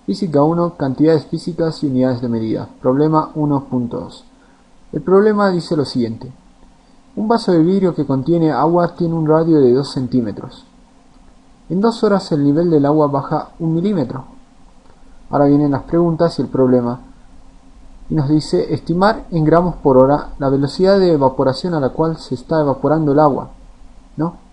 Física 1, cantidades físicas y unidades de medida. Problema 1.2. El problema dice lo siguiente. Un vaso de vidrio que contiene agua tiene un radio de 2 centímetros. En 2 horas el nivel del agua baja 1 milímetro. Ahora vienen las preguntas y el problema. Y nos dice estimar en gramos por hora la velocidad de evaporación a la cual se está evaporando el agua, ¿no?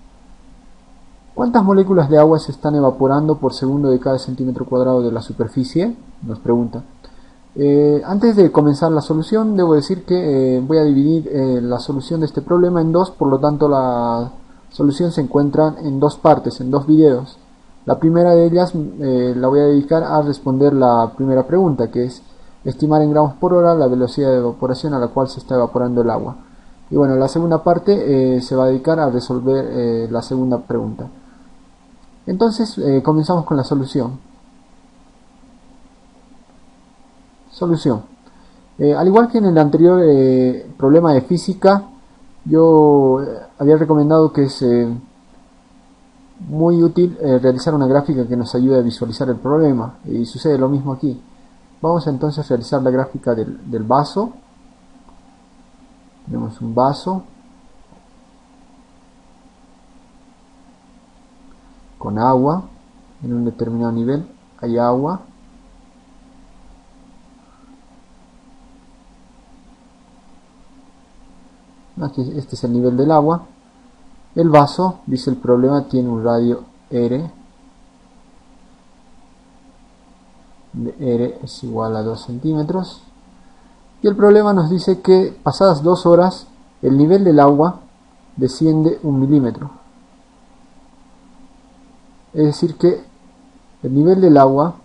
¿Cuántas moléculas de agua se están evaporando por segundo de cada centímetro cuadrado de la superficie? Nos pregunta. Antes de comenzar la solución, debo decir que voy a dividir la solución de este problema en dos, por lo tanto la solución se encuentra en dos partes, en dos videos. La primera de ellas la voy a dedicar a responder la primera pregunta, que es estimar en gramos por hora la velocidad de evaporación a la cual se está evaporando el agua. Y bueno, la segunda parte se va a dedicar a resolver la segunda pregunta. Entonces comenzamos con la solución. Solución. Al igual que en el anterior problema de física, yo había recomendado que es muy útil realizar una gráfica que nos ayude a visualizar el problema, y sucede lo mismo aquí. Vamos entonces a realizar la gráfica del vaso. Tenemos un vaso con agua en un determinado nivel. Hay agua. Aquí este es el nivel del agua. El vaso, dice el problema, tiene un radio R. De R es igual a 2 centímetros. Y el problema nos dice que pasadas 2 horas el nivel del agua desciende 1 milímetro. Es decir que el nivel del agua,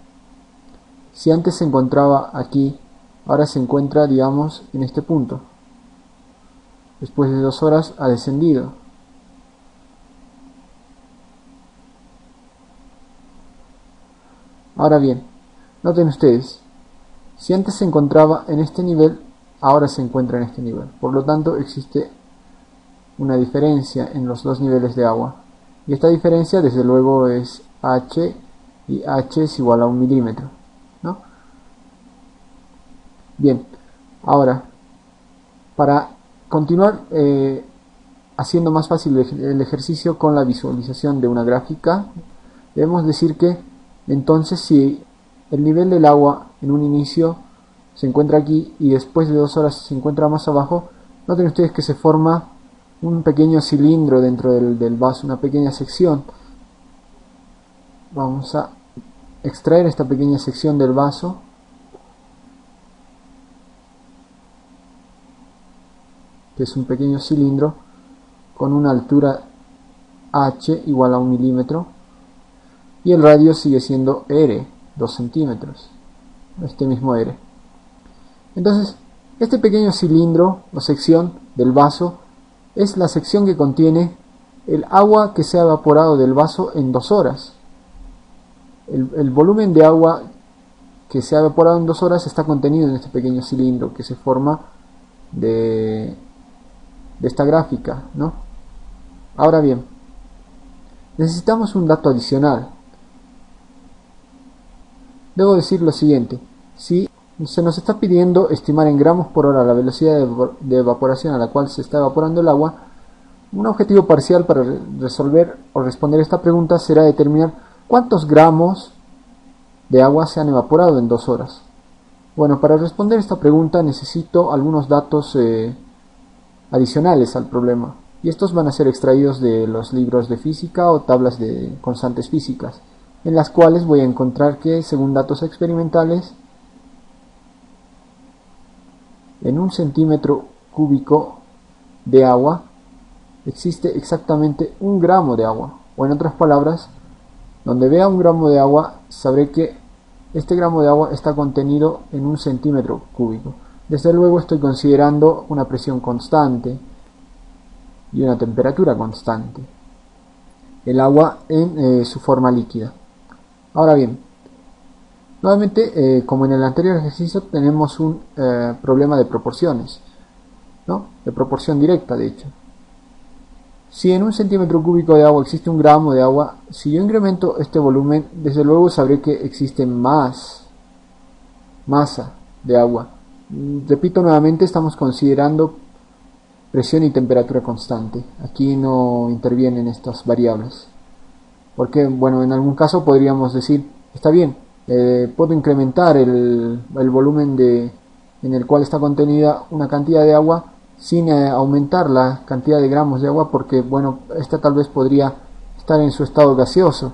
si antes se encontraba aquí, ahora se encuentra, digamos, en este punto. Después de 2 horas ha descendido. Ahora bien, noten ustedes, si antes se encontraba en este nivel, ahora se encuentra en este nivel. Por lo tanto, existe una diferencia en los dos niveles de agua. Y esta diferencia, desde luego, es H, y H es igual a 1 milímetro, ¿no? Bien, ahora, para continuar haciendo más fácil el ejercicio con la visualización de una gráfica, debemos decir que entonces si el nivel del agua en un inicio se encuentra aquí y después de 2 horas se encuentra más abajo, noten ustedes que se forma un pequeño cilindro dentro del vaso, una pequeña sección. Vamos a extraer esta pequeña sección del vaso. Que es un pequeño cilindro con una altura H igual a 1 milímetro y el radio sigue siendo R, 2 centímetros, este mismo R. Entonces, este pequeño cilindro o sección del vaso es la sección que contiene el agua que se ha evaporado del vaso en 2 horas. El volumen de agua que se ha evaporado en 2 horas está contenido en este pequeño cilindro que se forma de esta gráfica, ¿no? Ahora bien, necesitamos un dato adicional. Debo decir lo siguiente: si se nos está pidiendo estimar en gramos por hora la velocidad de evaporación a la cual se está evaporando el agua, un objetivo parcial para resolver o responder esta pregunta será determinar cuántos gramos de agua se han evaporado en 2 horas. Bueno, para responder esta pregunta necesito algunos datos adicionales al problema, y estos van a ser extraídos de los libros de física o tablas de constantes físicas, en las cuales voy a encontrar que, según datos experimentales, en 1 centímetro cúbico de agua existe exactamente 1 gramo de agua, o en otras palabras, donde vea 1 gramo de agua sabré que este gramo de agua está contenido en 1 centímetro cúbico. Desde luego estoy considerando una presión constante y una temperatura constante, el agua en su forma líquida. Ahora bien, nuevamente, como en el anterior ejercicio, tenemos un problema de proporciones, ¿no? De proporción directa, de hecho. Si en un centímetro cúbico de agua existe 1 gramo de agua, si yo incremento este volumen, desde luego sabré que existe más masa de agua. Repito nuevamente, estamos considerando presión y temperatura constante. Aquí no intervienen estas variables. Porque, bueno, en algún caso podríamos decir, está bien, puedo incrementar el volumen en el cual está contenida una cantidad de agua sin aumentar la cantidad de gramos de agua, porque, bueno, esta tal vez podría estar en su estado gaseoso.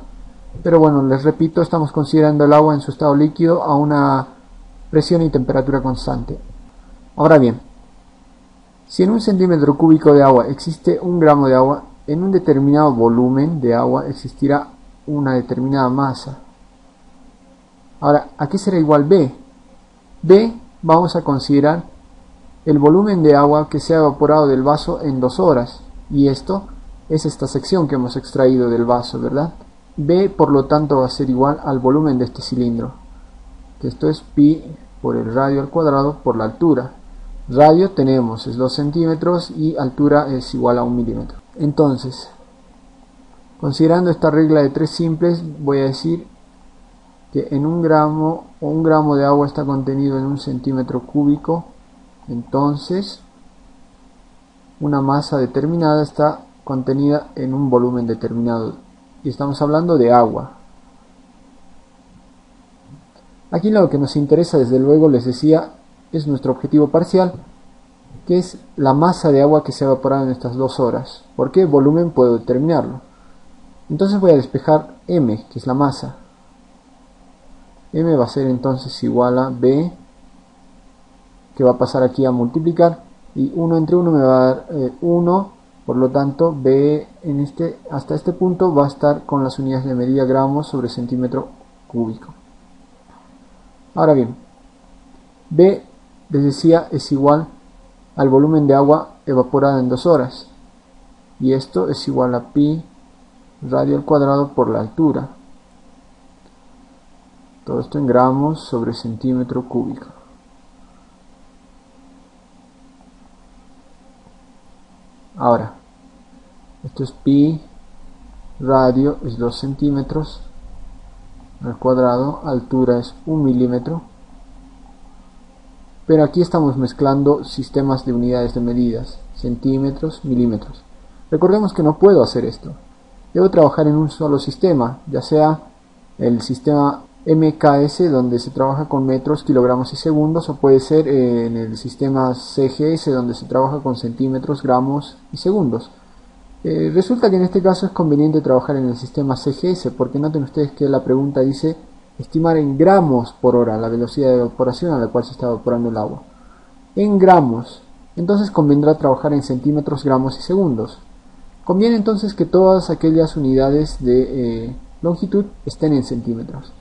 Pero bueno, les repito, estamos considerando el agua en su estado líquido a una presión y temperatura constante. Ahora bien, si en un centímetro cúbico de agua existe 1 gramo de agua, en un determinado volumen de agua existirá una determinada masa. Ahora, ¿a qué será igual B? B vamos a considerar el volumen de agua que se ha evaporado del vaso en 2 horas. Y esto es esta sección que hemos extraído del vaso, ¿verdad? B, por lo tanto, va a ser igual al volumen de este cilindro. Que esto es pi por el radio al cuadrado por la altura. Radio tenemos es 2 centímetros y altura es igual a 1 milímetro. Entonces, considerando esta regla de 3 simples, voy a decir que en 1 gramo o 1 gramo de agua está contenido en 1 centímetro cúbico. Entonces, una masa determinada está contenida en un volumen determinado. Y estamos hablando de agua. Aquí lo que nos interesa, desde luego, les decía, es nuestro objetivo parcial, que es la masa de agua que se ha evaporado en estas 2 horas. ¿Por qué? Volumen puedo determinarlo. Entonces voy a despejar M, que es la masa. M va a ser entonces igual a B, que va a pasar aquí a multiplicar, y 1 entre 1 me va a dar 1, por lo tanto B hasta este punto va a estar con las unidades de medida gramos sobre centímetro cúbico. Ahora bien, B, les decía, es igual al volumen de agua evaporada en 2 horas, y esto es igual a pi radio al cuadrado por la altura. Todo esto en gramos sobre centímetro cúbico. Ahora, esto es pi radio es 2 centímetros al cuadrado, altura es 1 milímetro. Pero aquí estamos mezclando sistemas de unidades de medidas, centímetros, milímetros. Recordemos que no puedo hacer esto. Debo trabajar en un solo sistema, ya sea el sistema MKS, donde se trabaja con metros, kilogramos y segundos, o puede ser en el sistema CGS, donde se trabaja con centímetros, gramos y segundos. Resulta que en este caso es conveniente trabajar en el sistema CGS, porque noten ustedes que la pregunta dice estimar en gramos por hora la velocidad de evaporación a la cual se está evaporando el agua. En gramos, entonces convendrá trabajar en centímetros, gramos y segundos. Conviene entonces que todas aquellas unidades de longitud estén en centímetros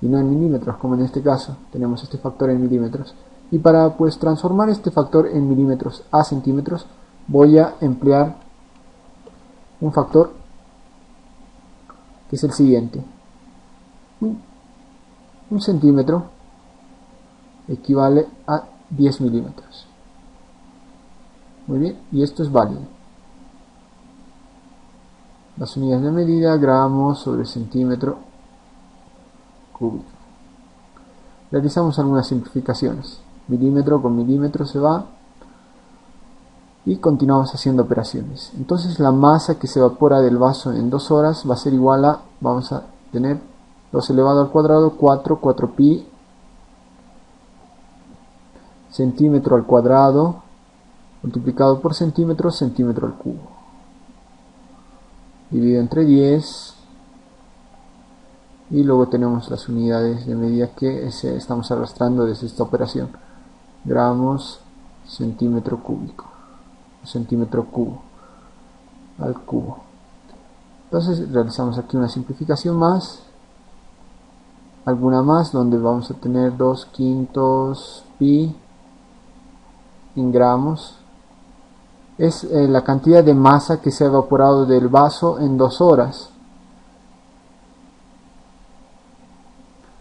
y no en milímetros, como en este caso tenemos este factor en milímetros. Y para transformar este factor en milímetros a centímetros, voy a emplear un factor que es el siguiente. Un centímetro equivale a 10 milímetros. Muy bien, y esto es válido. Las unidades de medida, gramos sobre centímetro cúbico. Realizamos algunas simplificaciones. Milímetro con milímetro se va. Y continuamos haciendo operaciones. Entonces la masa que se evapora del vaso en 2 horas va a ser igual a, vamos a tener 2 elevado al cuadrado, 4 pi centímetro al cuadrado multiplicado por centímetro, centímetro al cubo, dividido entre 10, y luego tenemos las unidades de medida que estamos arrastrando desde esta operación: gramos, centímetro cúbico, centímetro cubo al cubo. Entonces realizamos aquí una simplificación más, alguna más, donde vamos a tener 2 quintos pi en gramos. Es la cantidad de masa que se ha evaporado del vaso en 2 horas.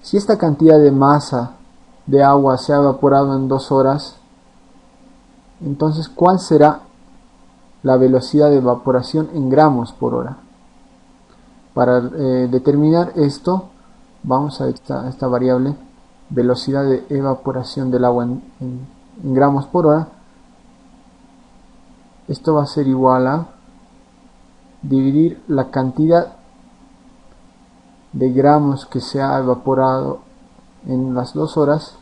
Si esta cantidad de masa de agua se ha evaporado en 2 horas, entonces ¿cuál será la velocidad de evaporación en gramos por hora. Para determinar esto, vamos a esta variable, velocidad de evaporación del agua en gramos por hora. Esto va a ser igual a dividir la cantidad de gramos que se ha evaporado en las 2 horas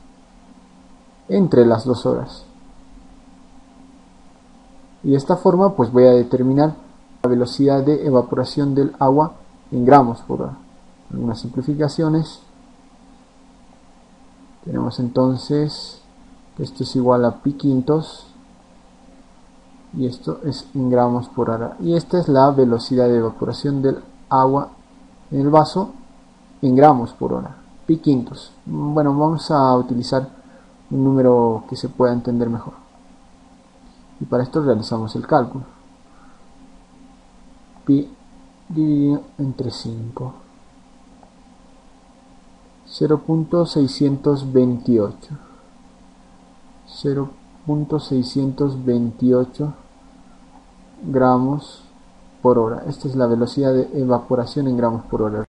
entre las 2 horas. Y de esta forma pues voy a determinar la velocidad de evaporación del agua en gramos por hora. Algunas simplificaciones. Tenemos entonces que esto es igual a pi quintos y esto es en gramos por hora. Y esta es la velocidad de evaporación del agua en el vaso en gramos por hora, pi quintos. Bueno, vamos a utilizar un número que se pueda entender mejor. Y para esto realizamos el cálculo. Pi dividido entre 5. 0.628. 0.628 gramos por hora. Esta es la velocidad de evaporación en gramos por hora.